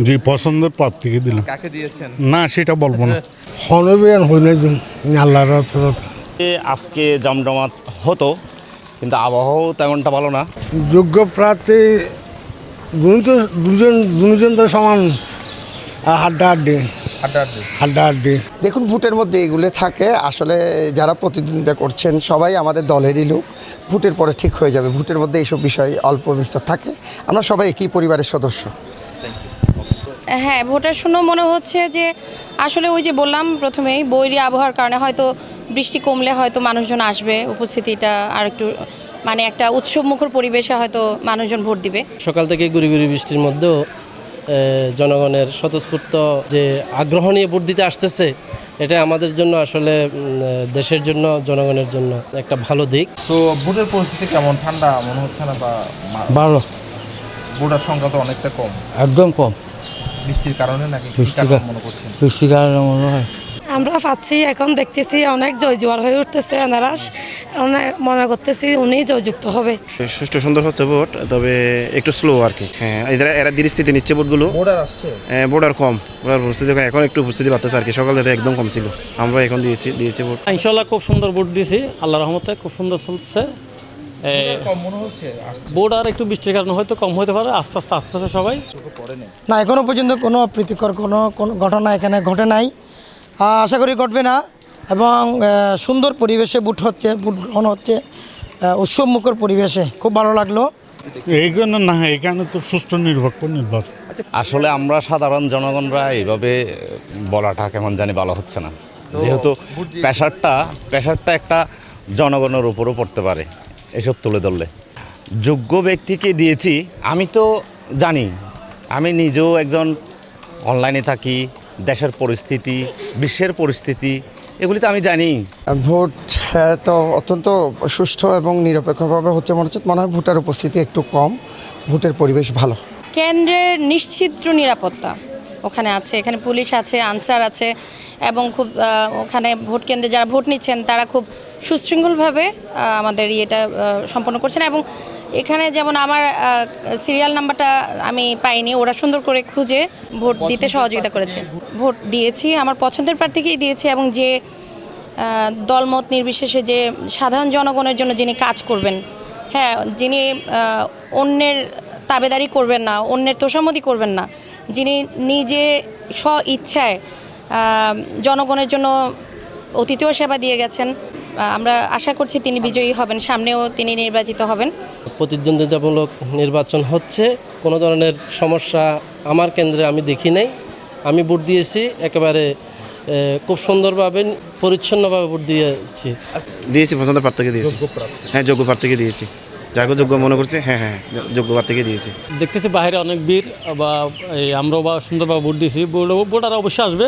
জি, পছন্দের প্রার্থীকে দিলাম। কাকে দিয়েছেন? না, সেটা বলবো না। হনবিয়ান হইলে আল্লাহর আজকে জমজমাট হতো, কিন্তু আবহাওয়াও তেমনটা ভালো না। যোগ্য প্রার্থী দুজন তো সমান হাড্ডাহাড্ডি। দেখুন, ভোটের মধ্যে এগুলো থাকে। আসলে যারা প্রতিদ্বন্দ্বিতা করছেন সবাই আমাদের দলেরই লোক। ভোটের পরে ঠিক হয়ে যাবে। ভোটের মধ্যে এইসব বিষয় অল্প বিস্তর থাকে। আমরা সবাই একই পরিবারের সদস্য। হ্যাঁ, ভোটার শূন্য মনে হচ্ছে যে আসলে ওই যে বললাম প্রথমেই, বৈরী আবহাওয়ার কারণে হয়তো বৃষ্টি কমলে হয়তো মানুষজন আসবে, উপস্থিতিটা আর একটু মানে একটা উৎসবমুখর পরিবেশে হয়তো মানুষজন ভোট দিবে। সকাল থেকে গুড়ি গুড়ি বৃষ্টির মধ্যেও জনগণের স্বতঃস্ফূর্ত যে আগ্রহ নিয়ে ভোট দিতে আসতেছে, এটা আমাদের জন্য আসলে দেশের জন্য, জনগণের জন্য একটা ভালো দিক। তো ভোটের পরিস্থিতি কেমন? ঠান্ডা মনে হচ্ছে না? বা ভালো, ভোটার সংখ্যা তো অনেকটা কম। একদম কম। বৃষ্টির কারণে নাকি মনে করছেন? বৃষ্টির কারণে মনে হয়। আমরা পাচ্ছি, এখন দেখতেছি অনেক জয় জোয়ার হয়ে উঠতেছে। এনারাস মনে করতেছি উনি জয়যুক্ত হবে। সুষ্ঠু সুন্দর হচ্ছে ভোট, তবে একটু স্লো আর কি। হ্যাঁ, এরা ধীরে স্থিতি নিচ্ছে ভোটগুলো। ভোটার আসছে, ভোটার কম, ভোটার উপস্থিতি এখন একটু উপস্থিতি পাচ্ছে আর কি। সকাল থেকে একদম কম ছিল, আমরা এখন দিয়েছি ভোট। ইনশাল্লাহ খুব সুন্দর ভোট দিয়েছি, আল্লাহ রহমতে খুব সুন্দর চলছে। কম মনে হচ্ছে ভোট আর একটু বৃষ্টির কারণে হয়তো কম হতে পারে, আস্তে আস্তে সবাই। না, এখনো পর্যন্ত কোনো অপ্রীতিকর কোনো ঘটনা এখানে ঘটে নাই, আশা করি ঘটবে না। এবং সুন্দর পরিবেশে ভোট গ্রহণ হচ্ছে, উৎসবমুখর পরিবেশে খুব ভালো লাগলো। এইখানে না, এখানে তো সুষ্ঠু নির্বাচন। আসলে আমরা সাধারণ জনগণরা এইভাবে বলাটা কেমন জানি ভালো হচ্ছে না, যেহেতু প্রেশারটা একটা জনগণের উপরও পড়তে পারে এসব তুলে ধরলে। যোগ্য ব্যক্তিকে দিয়েছি, আমি তো জানি, আমি নিজেও একজন অনলাইনে থাকি, দেশের পরিস্থিতি, বিশ্বের পরিস্থিতি এগুলি তো আমি জানি। ভোট তো অত্যন্ত সুষ্ঠু এবং নিরপেক্ষভাবে হচ্ছে। মনে হয় ভোটার উপস্থিতি একটু কম, ভোটের পরিবেশ ভালো। কেন্দ্রের নিশ্চিত নিরাপত্তা ওখানে আছে, এখানে পুলিশ আছে, আনসার আছে, এবং খুব ওখানে ভোট কেন্দ্রে যারা ভোট নিচ্ছেন তারা খুব সুশৃঙ্খলভাবে আমাদের ইয়েটা সম্পন্ন করছেন। এবং এখানে যেমন আমার সিরিয়াল নাম্বারটা আমি পাইনি, ওরা সুন্দর করে খুঁজে ভোট দিতে সহযোগিতা করেছে। ভোট দিয়েছি, আমার পছন্দের প্রার্থীকেই দিয়েছি, এবং যে দলমত নির্বিশেষে যে সাধারণ জনগণের জন্য যিনি কাজ করবেন, হ্যাঁ, যিনি অন্যের তাবেদারি করবেন না, অন্যের তোষামোদি করবেন না, যিনি নিজে স্ব ইচ্ছায় জনগণের জন্য অতীতেও সেবা দিয়ে গেছেন, আমরা আশা করছি তিনি বিজয়ী হবেন, সামনেও তিনি নির্বাচিত হবেন। প্রতিদ্বন্দ্বিতামূলক নির্বাচন হচ্ছে, কোনো ধরনের সমস্যা আমার কেন্দ্রে আমি দেখি নাই। আমি ভোট দিয়েছি একেবারে খুব সুন্দরভাবে, পরিচ্ছন্নভাবে ভোট দিয়েছি পছন্দের প্রার্থীকে দিয়েছি। হ্যাঁ, যোগ্য প্রার্থীকে দিয়েছি, যাকে যোগ্য মনে করছি। হ্যাঁ, যোগ্য প্রার্থীকে দিয়েছি। দেখতেছি বাইরে অনেক ভিড়, বা আমরাও বা সুন্দরভাবে ভোট দিয়েছি। ভোটার অবশ্যই আসবে।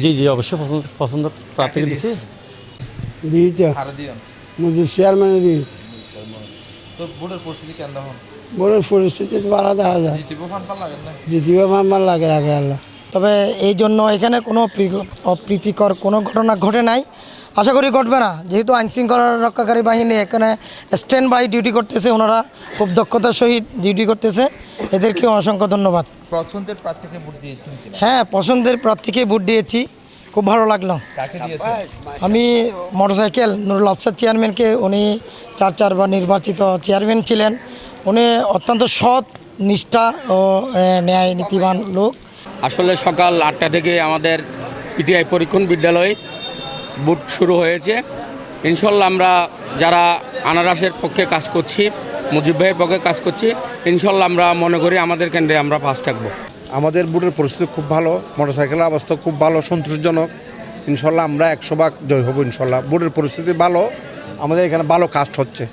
জি, অবশ্যই পছন্দের প্রার্থীকে দিয়েছি। চেয়ারম্যানে দিই। তো ভোটের পরিস্থিতি কেন? ভোটের পরিস্থিতি ভালো দেখা যায়, জিতিবে ফাম্বার লাগে আগে আল্লাহ। তবে এই জন্য এখানে কোনো অপ্রীতিকর কোনো ঘটনা ঘটে নাই, আশা করি ঘটবে না। যেহেতু আইনশৃঙ্খলা রক্ষাকারী বাহিনী এখানে স্ট্যান্ড বাই ডিউটি করতেছে, ওনারা খুব দক্ষতার সহিত ডিউটি করতেছে, এদেরকে অসংখ্য ধন্যবাদ। পছন্দের প্রার্থীকে ভোট দিয়েছেন? হ্যাঁ, পছন্দের প্রার্থীকে ভোট দিয়েছি, খুব ভালো লাগলো। আমি মোটরসাইকেল নুরুল আফসার চেয়ারম্যানকে, উনি 4বার নির্বাচিত চেয়ারম্যান ছিলেন। উনি অত্যন্ত সৎ, নিষ্ঠা ও ন্যায় নীতিবান লোক। আসলে সকাল 8টা থেকে আমাদের পিটিআই পরীক্ষণ বিদ্যালয়ে ভোট শুরু হয়েছে। ইনশাল্লাহ আমরা যারা আনারসের পক্ষে কাজ করছি, মুজিব ভাইয়ের পক্ষে কাজ করছি, ইনশাল্লাহ আমরা মনে করি আমাদের কেন্দ্রে আমরা ফার্স্ট থাকবো। আমাদের ভোটের পরিস্থিতি খুব ভালো, মোটরসাইকেলের অবস্থা খুব ভালো, সন্তোষজনক। ইনশাল্লাহ আমরা 100 ভাগ জয় হব। ইনশাল্লাহ ভোটের পরিস্থিতি ভালো, আমাদের এখানে ভালো কাজ হচ্ছে।